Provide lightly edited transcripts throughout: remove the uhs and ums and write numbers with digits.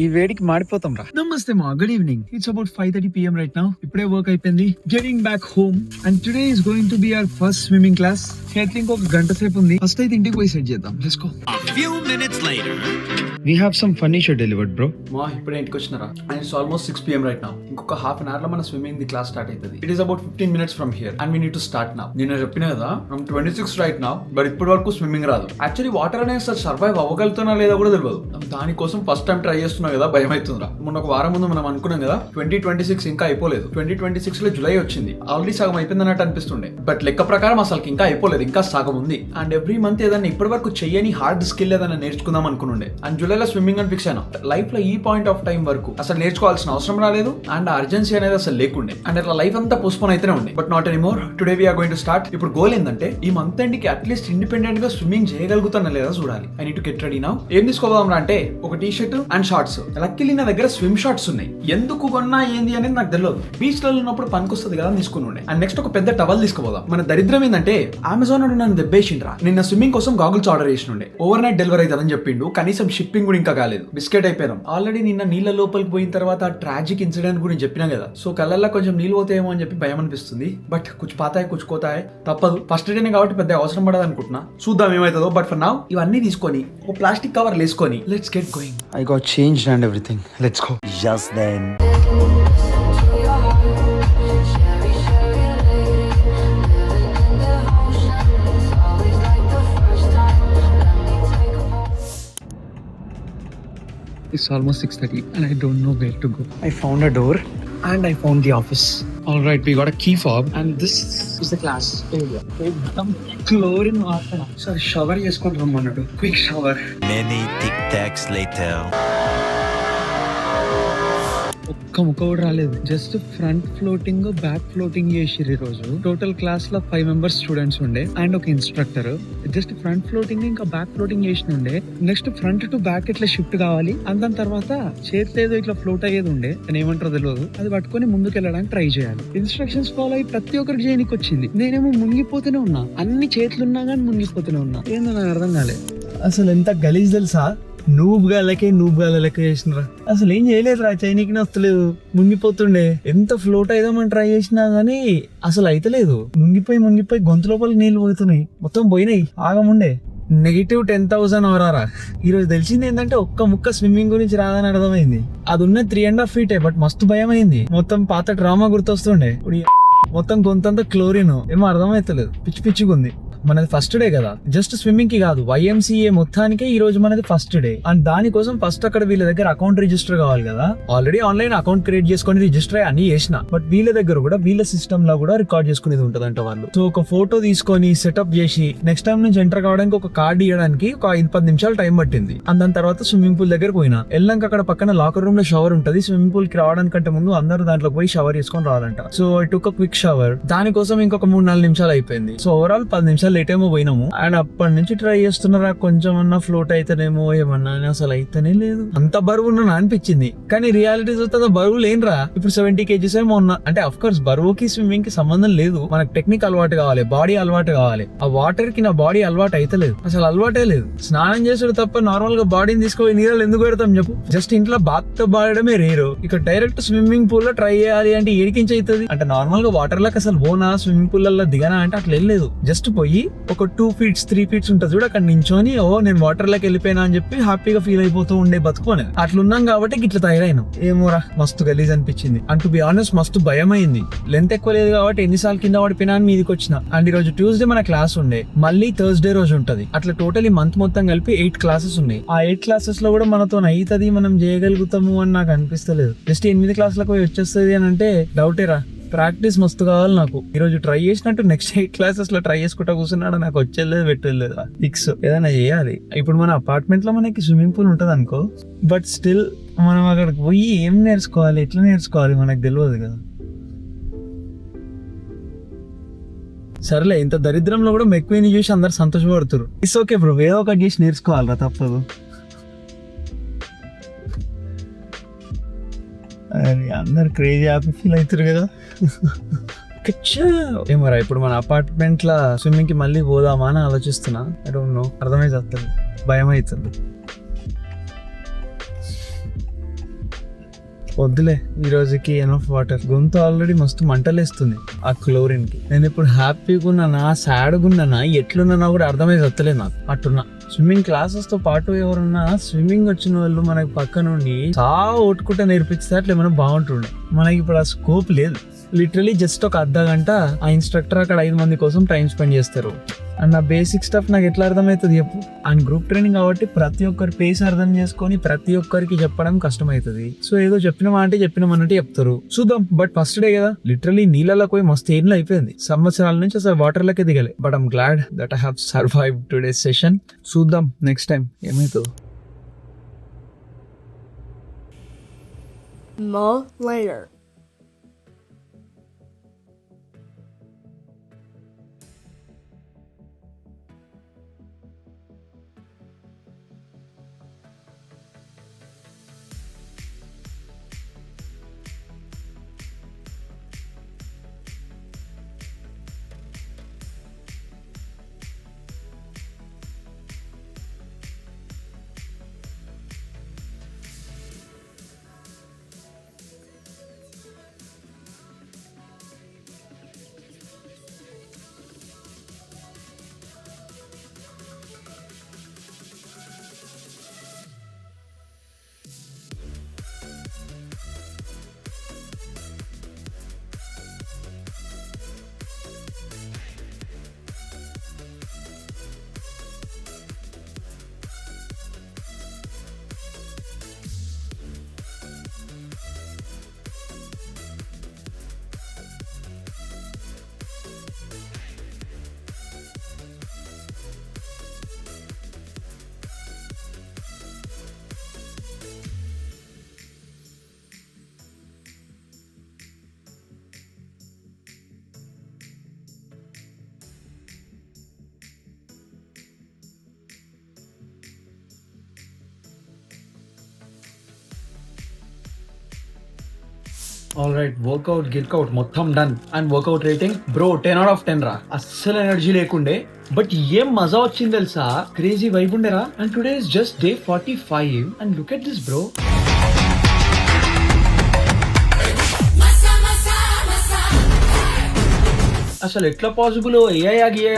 ఈ వేడికి మాడిపోతాం రా. నమస్తే మా, good evening. It's about 5:30 PM right now. ఇప్పుడే వర్క్ అయిపోయింది. Getting back home and today is going to be our first swimming class. చేతికి ఇంకొక గంట సేపు ఉంది. ఫస్ట్ అయితే ఇంటికి పోయి సెట్ చేద్దాం. Let's go. A few minutes later. We have some furniture delivered, bro. మా ఇప్పుడే ఇంటికి వచ్చినారా and it's almost 6 PM right now. ఇంకొక హాఫ్ అన్ అవర్ లో మన స్విమ్మింగ్ ది క్లాస్ స్టార్ట్ అవుతుంది. It is about 15 minutes from here and we need to start now. నేను చెప్పిన కదా ఫ్రమ్ 26 రైట్ నౌ, బట్ ఇప్పటి వరకు స్విమ్మింగ్ రాదు. యాక్చువల్లీ వాటర్ అనేది అసలు సర్వైవ్ అవ్వగలుగుతున్నా లేదా కూడా తెలియదు. దానికోసం ఫస్ట్ టైం ట్రై చేస్తున్నా కదా, భయం అవుతుందిరా. మొన్న ఒక వారం ముందు మనం అనుకున్నాం కదా 2026 ఇంకా అయిపోలేదు. 2026 లో జులై వచ్చింది, ఆల్రెడీ సగం అయిపోయింది అన్నట్టు అనిపిస్తుండే. బట్ లెక్క ప్రకారం అసలు ఇంకా అయిపోలేదు, ఇంకా సగం ఉంది. అండ్ ఎవ్రీ మంత్ ఏదైనా ఇప్పటి వరకు చెయ్యని హార్డ్ స్కిల్ ఏదైనా నేర్చుకుందాం అనుకునుండే. అండ్ జూలైలో స్విమ్మింగ్ అని ఫిక్స్ అయినా. లైఫ్ లో ఈ పాయింట్ ఆఫ్ టైం వరకు అసలు నేర్చుకోవాల్సిన అవసరం రాలేదు అండ్ అర్జెన్సీ అనేది అసలు లేకుండే. అండ్ అట్లా లైఫ్ అంతా పోస్ట్పోన్ అయితేనే ఉండే. But not anymore. Today we are going to start. ఇప్పుడు గోల్ ఏంటంటే ఈ మంత్ ఎండ్ కి అట్లీస్ట్ ఇండిపెండెంట్ గా స్విమ్మింగ్ చేయగలుగుతానా లేదా చూడాలి. I need to get ready now. ఏం తీసుకోదాం రా అంటే ఒక T shirt and shorts. Luckily నా దగ్గర స్విమ్ షార్ట్స్ ఉన్నాయి. ఎందుకు కొన్నా ఏంది అనేది నాకు తెలియదు. బీచ్ లో ఉన్నప్పుడు పనికొస్తుంది కదా తీసుకుని ఉండే. అండ్ నెక్స్ట్ ఒక పెద్ద టవల్ తీసుకోపోదాం. మన దరిద్రం ఏంటంటే అమెజాన్ నన్ను దెబ్బేసిండ్రా. నిన్న స్విమ్మింగ్ కోసం గాగుల్స్ ఆర్డర్ చేసి ఉండే. ఓవర్ నైట్ డెలివరీ అవుతుందని చెప్పిండు, కనీసం షిప్పింగ్ కూడా ఇంకా కాలేదు. బిస్కెట్ అయిపోయాం. ఆల్రెడీ నిన్న నీళ్ళ లోపలికి పోయిన తర్వాత ట్రాజిక్ ఇన్సిడెంట్ గురించి చెప్పినా కదా, సో కళ్ళల్లో కొంచెం నీళ్ళు పోతాయేమో అని చెప్పి భయం అనిపిస్తుంది. బట్ కుछ పాతాయి కుछ కోతాయి, తప్పదు. ఫస్ట్ డేనే కాబట్టి పెద్ద అవసరం పడదు అనుకుంటున్నా. చూద్దాం ఏమవుతుందో. బట్ ఫర్ నౌ ఇవన్నీ తీసుకొని ఒక ప్లాస్టిక్ కవర్ వేసుకొని let's get going. I got changed and everything. Let's go. Just then. It's almost 6:30 and I don't know where to go. I found a door and I found the office. All right, we got a key fob and this is the class area. Chlorine water. Sir, shower చేసుకొని రమ్మన్నాడు. Quick shower. Many tic tacs later. ఒక్క ముక్క కూడా రాలేదు. Just front floating back floating చేసిర్రు ఈ రోజు. Total class లో 5 members స్టూడెంట్స్ ఉండే అండ్ ఒక ఇన్స్ట్రక్టర్. జస్ట్ ఫ్రంట్ ఫ్లోటింగ్ ఇంకా బ్యాక్ ఫ్లోటింగ్ చేసిన ఉండే. నెక్స్ట్ ఫ్రంట్ టు బ్యాక్ ఇట్లా షిఫ్ట్ కావాలి. అండ్ దాని తర్వాత చేతిలో ఏదో ఇట్లా ఫ్లోట్ అయ్యేది ఉండే, అని ఏమంటారో తెలియదు. అది పట్టుకొని ముందుకు వెళ్ళడానికి ట్రై చేయాలి. ఇన్స్ట్రక్షన్స్ ఫాలో అయ్యి ప్రతి ఒక్కరికి చేయడానికి వచ్చింది. నేనేమో మునిగిపోతూనే ఉన్నా, అన్ని చేతులున్నా కానీ మునిగిపోతూనే ఉన్నా. ఏందో నాకు అర్థం కాలేదు. అసలు ఎంత గలీజ్ తెలుసా. నూబ్ గాలకే చేసినరా. అసలు ఏం చేయలేదురా, చైనీకి వస్తలేదు. మునిగిపోతుండే. ఎంత ఫ్లోట్ అయిదామని ట్రై చేసినా గానీ అసలు అయితలేదు. మునిగిపోయి గొంతు లోపలికి నీళ్ళు పోతున్నాయి. మొత్తం పోయినాయి, ఆగముండే. నెగిటివ్ 10,000 అవరారా. ఈ రోజు తెలిసింది ఏంటంటే ఒక్క ముక్క స్విమ్మింగ్ గురించి రాదని అర్థమైంది. అది ఉన్న 3.5 feet, బట్ మస్తు భయం అయింది. మొత్తం పాత డ్రామా గుర్తొస్తుండే. ఇప్పుడు మొత్తం గొంతంతా క్లోరిన్, ఏమో అర్థమైతలేదు. పిచ్చిగుంది. మనది ఫస్ట్ డే కదా, జస్ట్ స్విమ్మింగ్ కి కాదు, YMCA మొత్తానికే ఈ రోజు మనది ఫస్ట్ డే. అండ్ దానికోసం ఫస్ట్ అక్కడ వీళ్ళ దగ్గర అకౌంట్ రిజిస్టర్ కావాలి కదా. ఆల్రెడీ ఆన్లైన్ అకౌంట్ క్రియేట్ చేసుకుని రిజిస్టర్ అన్ని చేసిన, బట్ వీళ్ళ దగ్గర కూడా వీళ్ళ సిస్టమ్ లో కూడా రికార్డ్ చేసుకునేది ఉంటదంట వాళ్ళు. సో ఒక ఫోటో తీసుకొని సెటప్ చేసి నెక్స్ట్ టైం నుంచి ఎంటర్ కావడానికి ఒక కార్డ్ ఇవ్వడానికి ఒక 5-10 నిమిషాలు టైం పట్టింది. అండ్ దాని తర్వాత స్విమ్మింగ్ పూల్ దగ్గర పోయినా. వెళ్ళాక అక్కడ పక్కన లాకర్ రూమ్ లో షవర్ ఉంటది. స్విమ్మింగ్ పూల్ కి రావడానికంటే ముందు అందరూ దాంట్లో పోయి షవర్ చేసుకొని రావాలంట. So I took a quick shower. దానికోసం ఇంకొక 3-4 నిమిషాలు అయిపోయింది. సో ఓవరాల్ 10 నిమిషాలు లేట్ ఏమో పోయినాము. అండ్ అప్పటి నుంచి ట్రై చేస్తున్నారా కొంచెం అన్నా ఫ్లోట్ అయితేనేమో ఏమన్నా, అసలు అయితేనే లేదు. అంత బరువు ఉన్నా అనిపించింది, కానీ రియాలిటీ చూస్తే బరువు లేనురా. ఇప్పుడు 70 kgs ఏమో ఉన్నా. అంటే అఫ్ కోర్స్ బరువుకి స్విమ్మింగ్ కి సంబంధం లేదు. మనకు టెక్నిక్ అలవాటు కావాలి, బాడీ అలవాటు కావాలి. ఆ వాటర్ కి నా బాడీ అలవాటు అయితలేదు, అసలు అలవాటే లేదు. స్నానం చేసుడు తప్ప నార్మల్ గా బాడీని తీసుకొని నీళ్ళు ఎందుకు పెడతాం చెప్పు. జస్ట్ ఇంట్లో బాత్ తో బాడమే రేరు. ఇక్కడ డైరెక్ట్ స్విమ్మింగ్ పూల్ లో ట్రై చేయాలి అంటే ఏడికించి అవుతుంది. అంటే నార్మల్ గా వాటర్ లోకి అసలు పోనా, స్విమ్మింగ్ పూల్ లో దిగనా అంటే అట్లా వెళ్ళలేదు. జస్ట్ పోయి ఒక 2 feet 3 feet ఉంటుంది చూడు, అక్కడ నించొని నేను వాటర్ లోకి వెళ్ళిపోయినా అని చెప్పి హ్యాపీగా ఫీల్ అయిపోతూ ఉండే బతుకోనే. అట్లున్నాం కాబట్టి ఇట్లా తయారైనాం. ఏమోరా మస్తు గలీజ్ అనిపించింది. అండ్ టు బి ఆనెస్ట్ మస్తు భయం అయింది. లెంత్ ఎక్కువ లేదు కాబట్టి ఎన్నిసార్లు కింద పడిపోయినా అని మీదకి వచ్చిన. అండ్ ఈ రోజు ట్యూస్డే మన క్లాస్ ఉండే, మళ్ళీ థర్స్డే రోజు ఉంటది. అట్లా టోటల్ ఈ మంత్ మొత్తం కలిపి 8 classes ఉన్నాయి. ఆ 8 classes లో కూడా మనతో అవుతుంది, మనం చేయగలుగుతాము అని నాకు అనిపిస్తలేదు. జస్ట్ 8 classes పోయి వచ్చేస్తుంది అని అంటే డౌటేరా. ప్రాక్టీస్ మస్తు కావాలి నాకు. ఈ రోజు ట్రై చేసినట్టు నెక్స్ట్ 8 classes లో ట్రై చేసుకుంటా కూర్చున్నాడు. నాకు వచ్చేలేదు పెట్టలేదు. ఫిక్స్ ఏదైనా చేయాలి. ఇప్పుడు మన అపార్ట్మెంట్ లో మనకి స్విమ్మింగ్ పూల్ ఉంటది అనుకో, బట్ స్టిల్ మనం అక్కడికి పోయి ఏం నేర్చుకోవాలి, ఎట్లా నేర్చుకోవాలి మనకు తెలియదు కదా. సరేలే, ఇంత దరిద్రంలో కూడా మెక్వీని చూసి అందరు సంతోషపడుతున్నారు. ఇట్స్ ఓకే బ్రో, ఏదో ఒకటి చేసి నేర్చుకోవాలరా, తప్పదు. అందరు క్రేజీ హ్యాపీ ఫీల్ అవుతారు కదా. ఏమరా ఇప్పుడు మన అపార్ట్మెంట్ లా స్విమ్మింగ్ కి మళ్ళీ పోదామా అని ఆలోచిస్తున్నా. ఐ డోంట్ నో, అర్థమై చేస్తుంది, భయం అవుతుంది. వద్దులే ఈ రోజుకి ఎనఫ్ వాటర్. గొంతు ఆల్రెడీ మస్తు మంటలేస్తుంది ఆ క్లోరిన్ కి. నేను ఇప్పుడు హ్యాపీగా ఉన్నానా సాడ్గా ఉన్నానా ఎట్లున్నానా కూడా అర్థమై వస్తలేదు నాకు. అట్టున్నా స్విమ్మింగ్ క్లాసెస్ తో పాటు ఎవరన్నా స్విమ్మింగ్ వచ్చిన వాళ్ళు మనకి పక్క నుండి ఒట్టుకుంటా నేర్పిస్తే అట్లా ఏమైనా బాగుంటుండే. మనకి ఇప్పుడు ఆ స్కోప్ లేదు. లిటరలీ జస్ట్ ఒక అర్ధ గంట ఆ ఇన్స్ట్రక్టర్ అక్కడ 5 మంది కోసం టైం స్పెండ్ చేస్తారు. అండ్ ఆ బేసిక్ స్టఫ్ నాకు ఎట్లా అర్థమవుతుంది చెప్పు. అండ్ గ్రూప్ ట్రైనింగ్ కాబట్టి ప్రతి ఒక్కరి పేస్ అర్థం చేసుకొని ప్రతి ఒక్కరికి చెప్పడం కష్టమవుతుంది. సో ఏదో చెప్పినామా అంటే చెప్పినామన్నట్టు చెప్తారు. చూద్దాం. బట్ ఫస్ట్ డే కదా, లిటరలీ నీళ్ళలోకి పోయి మస్తు ఏళ్ళు అయిపోయింది. సంవత్సరాల నుంచి అసలు వాటర్ లకే దిగలే. But I'm glad that I have survived today's session. చూద్దాం నెక్స్ట్ టైం ఏమవుతుందో. More later. All right, workout గిర్కౌట్ మొత్తం done. And workout rating bro 10 out of 10 రా. అస్సలు ఎనర్జీ లేకుండే బట్ ఏం మజా వచ్చింది తెలుసా. క్రేజీ వైబ్ ఉండేరా. And today is just day 45 and look at this bro. అసలు ఎట్లా పాసిబుల్ ఏ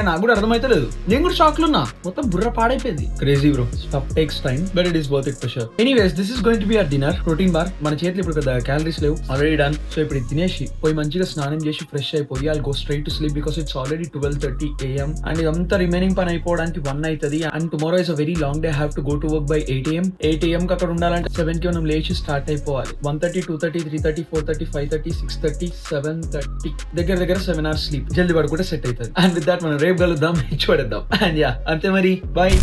నాకు కూడా అర్థమైతలేదు. నేను కూడా షాక్ లో ఉన్నా. మొత్తం బుర్ర పాడైపోయింది. Crazy bro. Stuff takes time but it is worth it for sure. Anyways this is going to be our dinner. Protein bar. మన చేతిలో ఇప్పుడు పెద్ద క్యాలరీస్ లేవు. Already done. సో ఇప్పుడు ఇది తినేసి పోయి మంచిగా స్నానం చేసి ఫ్రెష్ అయిపోయి I'll go straight to sleep because it's already 12:30 AM and ఇదంతా రిమైనింగ్ పని అయిపోవడానికి 1 అవుతుంది. And tomorrow is a very long day. Have to go to work by 8 AM. 8 AM కి అక్కడ ఉండాలంటే 7 కి మనం లేచి స్టార్ట్ అయిపోవాలి. 1:30, 2:30, 3:30, 4:30, 5:30, 6:30, 7:30 దగ్గర 7 hours స్లీప్. జల్దీ పడుకుంటే సెట్ అవుతుంది. అండ్ విత్ దాట్ మనం రేపు కలుద్దాం. చూడేద్దాం. అండ్ యా అంతే మరి. బాయ్.